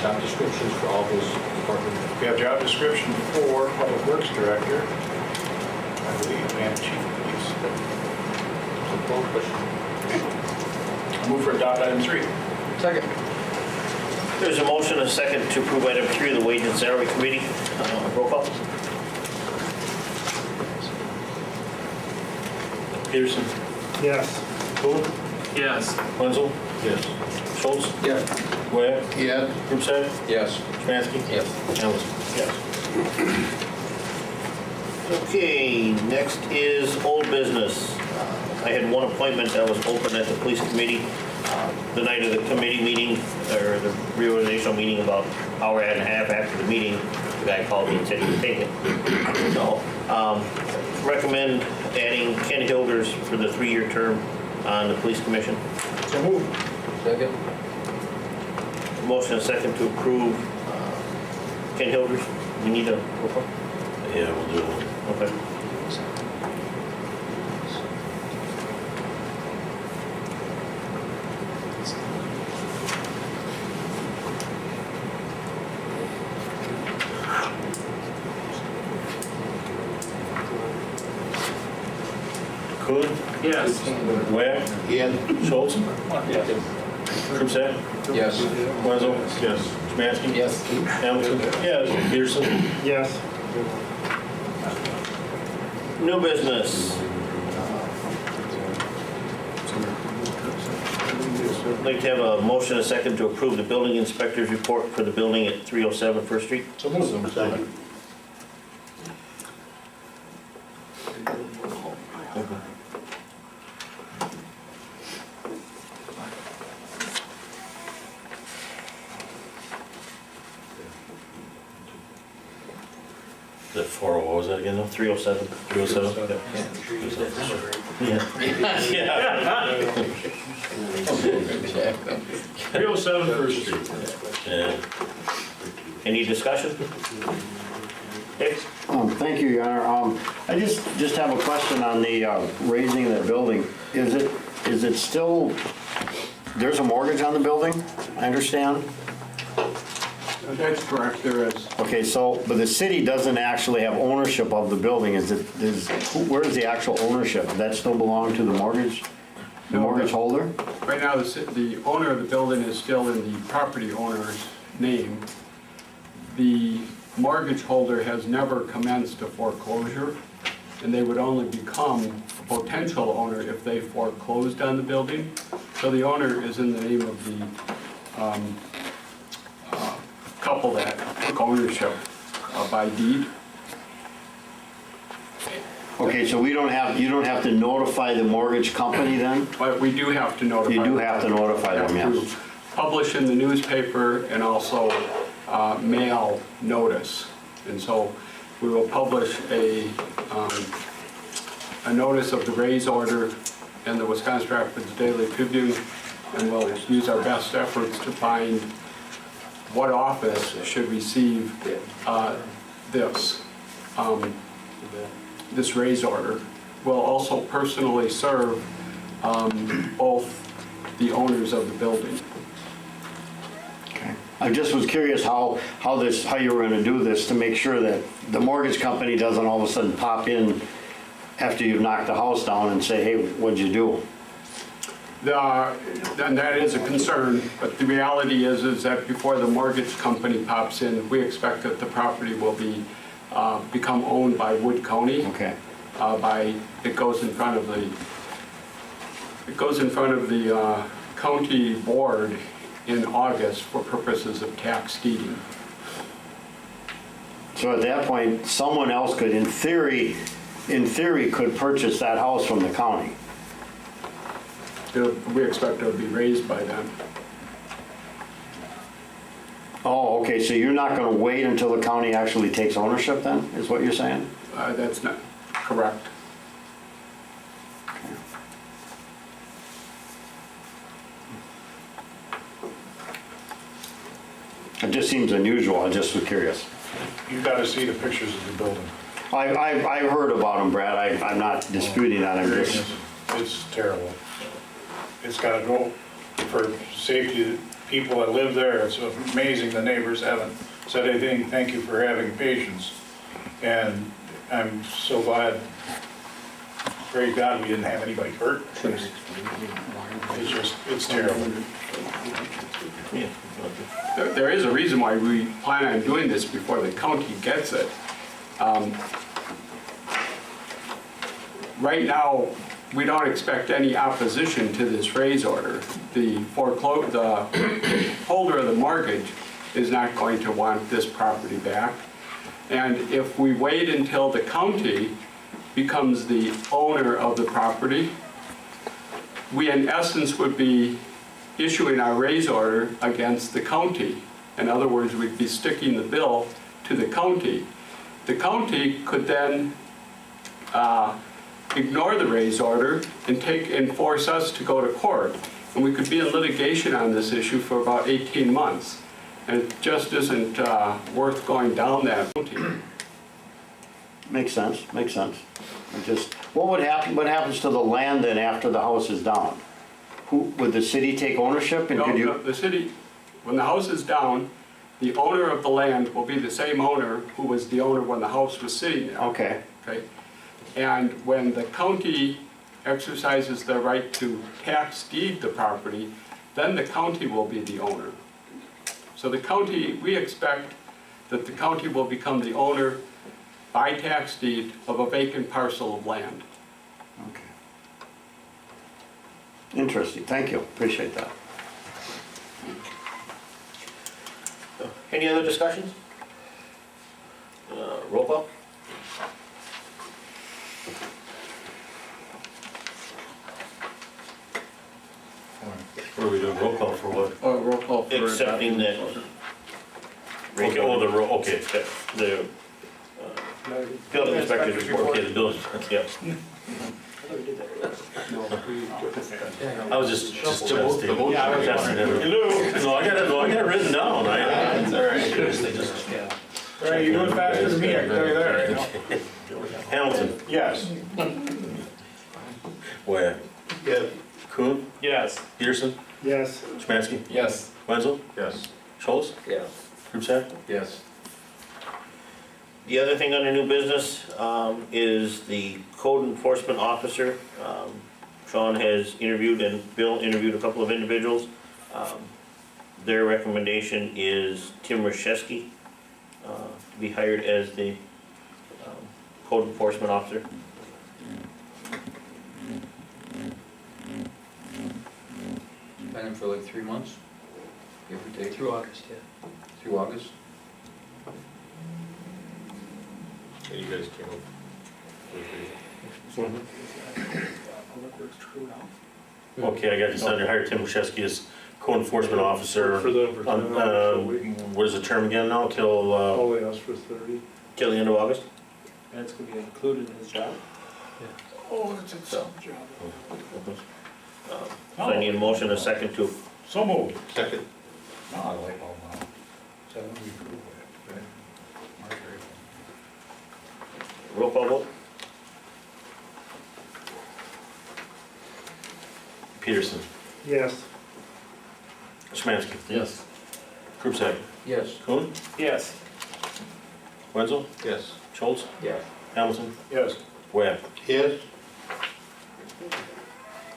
job descriptions for all those departments?
We have job description for public works director, I believe, and chief of police.
One question.
I move for adopt item 3.
Second.
There's a motion and a second to approve item 3 of the wage and salary committee. Roll call.
Peterson?
Yes.
Cool?
Yes.
Wenzel? Yes. Schultz?
Yeah.
Webb?
Yeah.
Cruikshank?
Yes.
Smansky?
Yes.
Hamilton?
Yes. Okay, next is old business. I had one appointment that was open at the police committee. The night of the committee meeting, or the reorganizational meeting, about an hour and a half after the meeting, the guy called me and said he would take it. So, recommend adding Ken Hilders for the 3-year term on the police commission.
So move.
Second?
Motion and second to approve Ken Hilders. We need a roll call?
Yeah, we'll do it.
Okay.
Kuhn?
Yes.
Webb?
Yeah.
Schultz? Cruikshank?
Yes.
Wenzel? Yes. Smansky?
Yes.
Hamilton? Yes. Peterson?
Yes.
New business. I'd like to have a motion and a second to approve the building inspector's report for the building at 307 First Street.
So move.
Second. Is that 4, what was that again?
307.
307?
Yeah.
Yeah.
307 First Street.
Yeah.
Any discussion? Dick?
Thank you, Your Honor. I just have a question on the raising of that building. Is it still, there's a mortgage on the building, I understand?
That's correct, there is.
Okay, so, but the city doesn't actually have ownership of the building. Where is the actual ownership? Does that still belong to the mortgage holder?
Right now, the owner of the building is still in the property owner's name. The mortgage holder has never commenced a foreclosure, and they would only become a potential owner if they foreclosed on the building. So the owner is in the name of the couple that took ownership by deed.
Okay, so you don't have to notify the mortgage company then?
But we do have to notify.
You do have to notify them,
Have to
yes.
publish in the newspaper and also mail notice. And so we will publish a notice of the raise order in the Wisconsin Rapids Daily Tribune, and we'll use our best efforts to find what office should receive this raise order. Will also personally serve both the owners of the building.
I just was curious how you were gonna do this to make sure that the mortgage company doesn't all of a sudden pop in after you've knocked the house down and say, hey, what'd you do?
And that is a concern, but the reality is that before the mortgage company pops in, we expect that the property will become owned by Wood County.
Okay.
It goes in front of the county board in August for purposes of tax deeding.
So at that point, someone else could, in theory, could purchase that house from the county.
We expect it will be raised by then.
Oh, okay, so you're not gonna wait until the county actually takes ownership then, is what you're saying?
That's not correct.
It just seems unusual, I just was curious.
You gotta see the pictures of the building.
I've heard about them, Brad, I'm not disputing that, I'm just,
It's terrible. It's gotta go for safety of the people that live there. It's amazing the neighbors haven't said anything. Thank you for having patience. And I'm so glad, praise God, we didn't have anybody hurt. It's terrible.
There is a reason why we plan on doing this before the county gets it. Right now, we don't expect any opposition to this raise order. The holder of the mortgage is not going to want this property back. And if we wait until the county becomes the owner of the property, we in essence would be issuing our raise order against the county. In other words, we'd be sticking the bill to the county. The county could then ignore the raise order and force us to go to court. And we could be in litigation on this issue for about 18 months. And it just isn't worth going down that road.
Makes sense, makes sense. What happens to the land then after the house is down? Would the city take ownership and could you?
No, the city, when the house is down, the owner of the land will be the same owner who was the owner when the house was sitting there.
Okay,
Okay? And when the county exercises the right to tax deed the property, then the county will be the owner. So the county, we expect that the county will become the owner by tax deed of a vacant parcel of land.
okay. Interesting, thank you, appreciate that.
Any other discussions? Roll call?
What are we doing, roll call for what?
Roll call for
Accepting that.
Okay, oh, the roll, okay.
The building inspector's report.
Okay, the building, yep. I was just testing. No, I got it written down.
That's all right. All right, you're doing faster than me, I can tell you that.
Hamilton,
Yes.
Webb,
Yes.
Kuhn,
Yes.
Peterson,
Yes.
Smansky,
Yes.
Wenzel,
Yes.
Schultz,
Yes.
Krupsack.
Yes.
The other thing under new business is the code enforcement officer. Sean has interviewed and Bill interviewed a couple of individuals. Their recommendation is Tim Rashesky to be hired as the code enforcement officer.
Been in for like 3 months, give or take.
Through August, yeah.
Through August.
And you guys came up with
Okay, I got this under, hired Tim Wachewski as code enforcement officer.
For them for 10 hours a week.
What is the term again now, till,
All they asked for 30.
Till the end of August?
And it's gonna be included in his job?
Oh, that's a job.
So I need a motion, a second to,
So moved.
second.
No, I like all that. So when we approve it, right? March, April.
roll call vote?
Peterson,
Yes.
Smansky,
Yes.
Krupsack,
Yes.
Kuhn,
Yes.
Wenzel,
Yes.
Schultz,
Yes.
Hamilton,
Yes.
Webb.
Yes.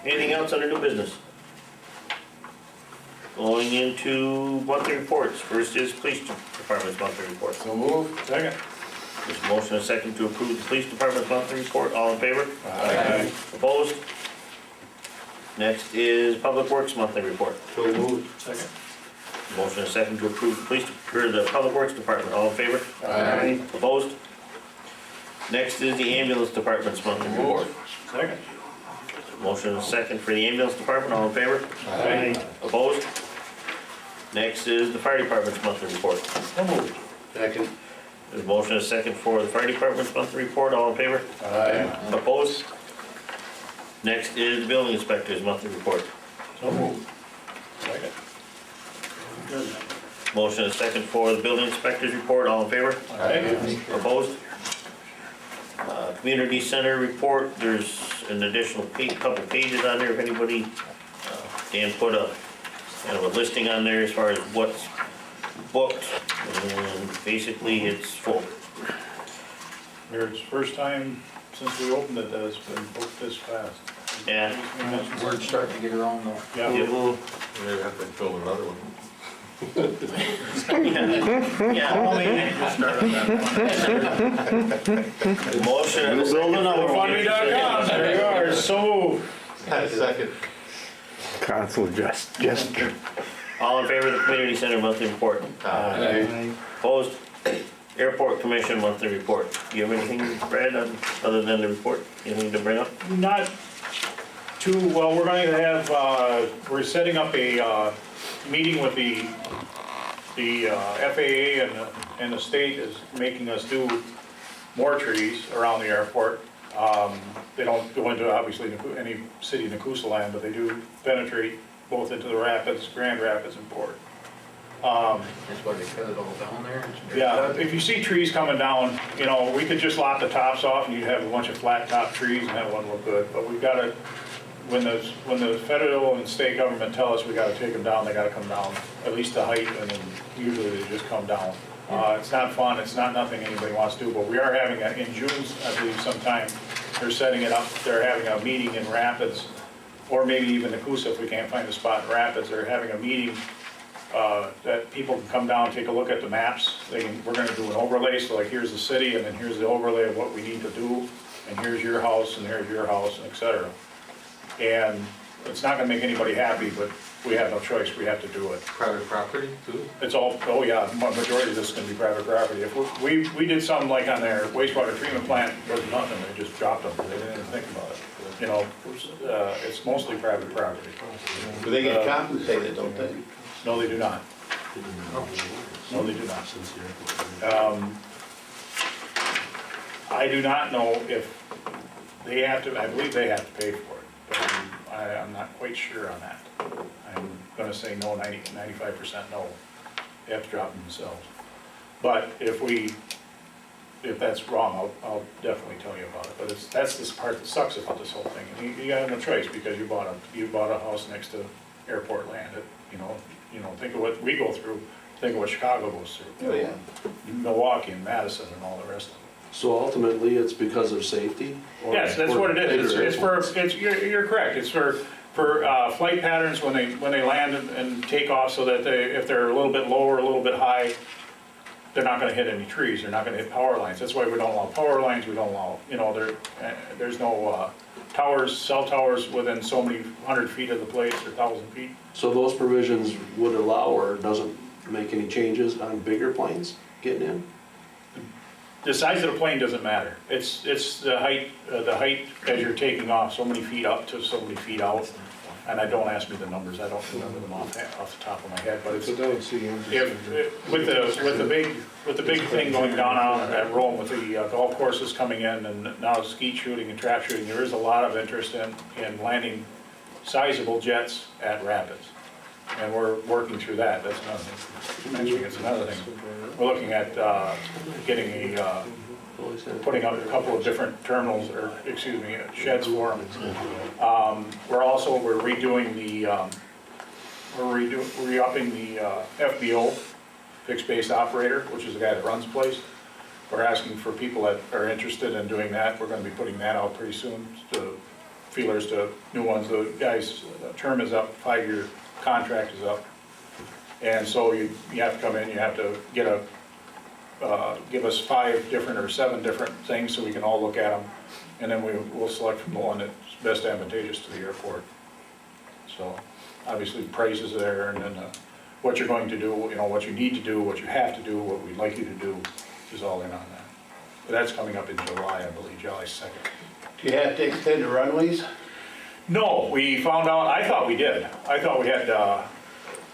Anything else under new business? Going into monthly reports. First is police department's monthly report.
So move.
Second.
There's a motion and a second to approve the police department's monthly report. All in favor?
Aye.
Opposed? Next is public works monthly report.
So moved.
Second.
Motion and a second to approve the public works department. All in favor?
Aye.
Opposed? Next is the ambulance department's monthly report.
Second.
Motion and a second for the ambulance department. All in favor?
Aye.
Opposed? Next is the fire department's monthly report.
So moved.
Second.
There's a motion and a second for the fire department's monthly report. All in favor?
Aye.
Opposed? Next is the building inspector's monthly report.
So moved. Second.
Motion and a second for the building inspector's report. All in favor?
Aye.
Opposed? Community center report, there's an additional couple pages on there if anybody, Dan put a, kind of a listing on there as far as what's booked, and basically it's full.
It's the first time since we opened it that it's been booked this fast.
Yeah.
Word's starting to get around though.
Yeah.
Yep.
Maybe have to film another one.
Yeah. Motion and a second.
GoFundMe.com, there you are. adjourned, so moved.
Second.
Council gesture.
All in favor of the community center monthly report? Opposed? Airport Commission monthly report. Do you have anything, Brad, other than the report? Anything to bring up?
Not too, well, we're going to have, we're setting up a meeting with the FAA and the state is making us do more trees around the airport. They don't go into, obviously, any city in Nekoosa land, but they do penetrate both into the rapids, Grand Rapids and Port.
That's why they cut it all down there?
Yeah, if you see trees coming down, you know, we could just lop the tops off and you'd have a bunch of flat top trees and that wouldn't look good. But we've got to, when the federal and state government tell us we got to take them down, they got to come down, at least the height, and then usually they just come down. It's not fun, it's not nothing anybody wants to do, but we are having, in June, I believe sometime, they're setting it up, they're having a meeting in Rapids, or maybe even Nekoosa if we can't find a spot in Rapids. They're having a meeting that people can come down and take a look at the maps. We're gonna do an overlay, so like here's the city, and then here's the overlay of what we need to do, and here's your house, and here's your house, and et cetera. And it's not gonna make anybody happy, but we have no choice, we have to do it.
Private property too?
It's all, oh yeah, majority of this is gonna be private property. If we did something like on their wastewater treatment plant, there's nothing, they just dropped them, they didn't even think about it. You know, it's mostly private property.
Do they get compensated, don't they?
No, they do not. No, they do not. I do not know if they have to, I believe they have to pay for it, but I'm not quite sure on that. I'm gonna say no, 95% no. They have to drop them themselves. But if that's wrong, I'll definitely tell you about it. But that's this part that sucks about this whole thing. You have no choice because you bought a house next to airport land. You know, think of what we go through, think of what Chicago goes through.
Oh, yeah.
Milwaukee and Madison and all the rest of them.
So ultimately, it's because of safety? Or
Yes, that's what it is.
bigger
It's for, you're correct. It's for flight patterns when they land and take off, so that if they're a little bit low or a little bit high, they're not gonna hit any trees, they're not gonna hit power lines. That's why we don't allow power lines, we don't allow, there's no towers, cell towers within so many 100 feet of the place or 1,000 feet.
So those provisions would allow or doesn't make any changes on bigger planes getting in?
The size of the plane doesn't matter. It's the height as you're taking off, so many feet up to so many feet out. And don't ask me the numbers, I don't remember them off the top of my head, but it's, with the big thing going down out at Rome with the golf courses coming in and now skeet shooting and trap shooting, there is a lot of interest in landing sizable jets at Rapids. And we're working through that, that's another thing. Mentioning it's another thing. We're looking at getting putting up a couple of different terminals, or excuse me, sheds for them. We're redoing re-upping the FBO, fixed base operator, which is the guy that runs the place. We're asking for people that are interested in doing that. We're gonna be putting that out pretty soon, to feelers to new ones. The guy's term is up, 5-year contract is up. And so you have to come in, you have to get give us 5 different or 7 different things so we can all look at them. And then we'll select from the one that's best advantageous to the airport. So obviously price is there, and then what you're going to do, what you need to do, what you have to do, what we'd like you to do is all in on that. But that's coming up in July, I believe, July 2nd.
Do you have to extend the runways?
No, we found out, I thought we did. I thought we had to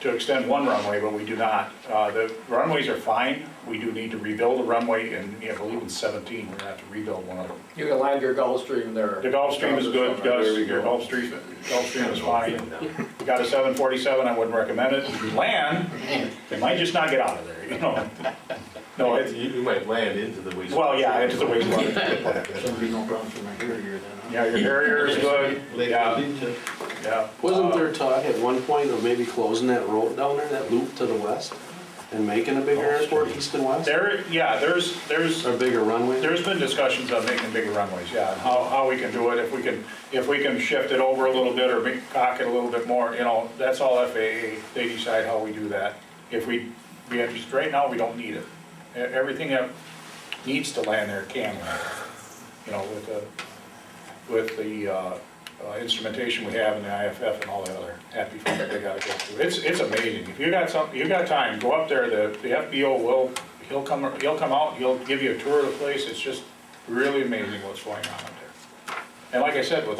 extend one runway, but we do not. The runways are fine. We do need to rebuild a runway, and I believe in 17, we're gonna have to rebuild one of them.
You can land your Gulfstream there.
The Gulfstream is good, Gus, your Gulfstream is fine. You got a 747, I wouldn't recommend it. If you land, they might just not get out of there, No,
You might land into the wastewater.
well, yeah, into the wastewater.
Shouldn't be no problem for my Harrier then.
Yeah, your Harrier is good, yeah.
Wasn't there talk at one point of maybe closing that road down there, that loop to the west, and making a bigger airport east and west?
There's
Or bigger runway?
There's been discussions on making bigger runways, yeah, and how we can do it, if we can shift it over a little bit or cock it a little bit more, that's all FAA, they decide how we do that. If we be interested, right now, we don't need it. Everything that needs to land there can land, with with the instrumentation we have in the IFF and all the other happy fun that they gotta go through. It's amazing. If you got time, go up there, the FBO he'll come out, he'll give you a tour of the place. It's just really amazing what's going on up there. And like I said, with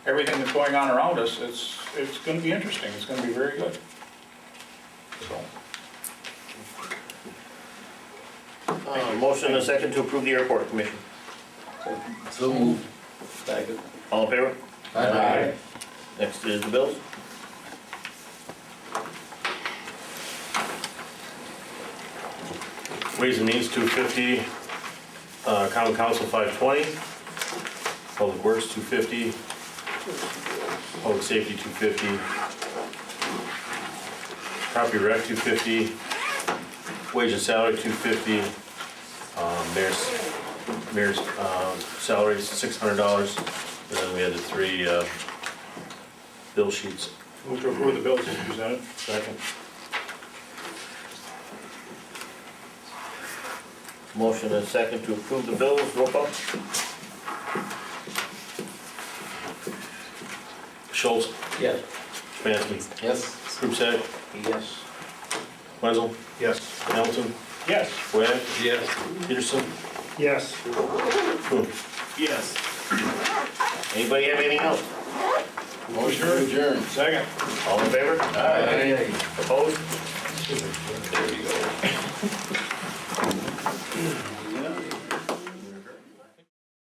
everything that's going on around us, it's gonna be interesting. It's gonna be very good. So.
Motion and a second to approve the airport commission.
So moved. Second.
All in favor?
Aye.
Next is the bills.
Ways and Means, $250, Common Council, $520, Public Works, $250, Public Safety, $250, Property Rec, $250, Wage and Salary, $250, Mayor's salary is $600, and then we had the 3 bill sheets.
Move to approve the bills as presented.
Second.
Motion and a second to approve the bills, roll call.
Schultz,
Yes.
Smansky,
Yes.
Krupsek,
Yes.
Wenzel,
Yes.
Hamilton,
Yes.
Webb,
Yes.
Peterson.
Yes.
Yes. Anybody have anything else?
Motion to adjourn.
Second.
All in favor?
Aye.
Opposed?
There you go.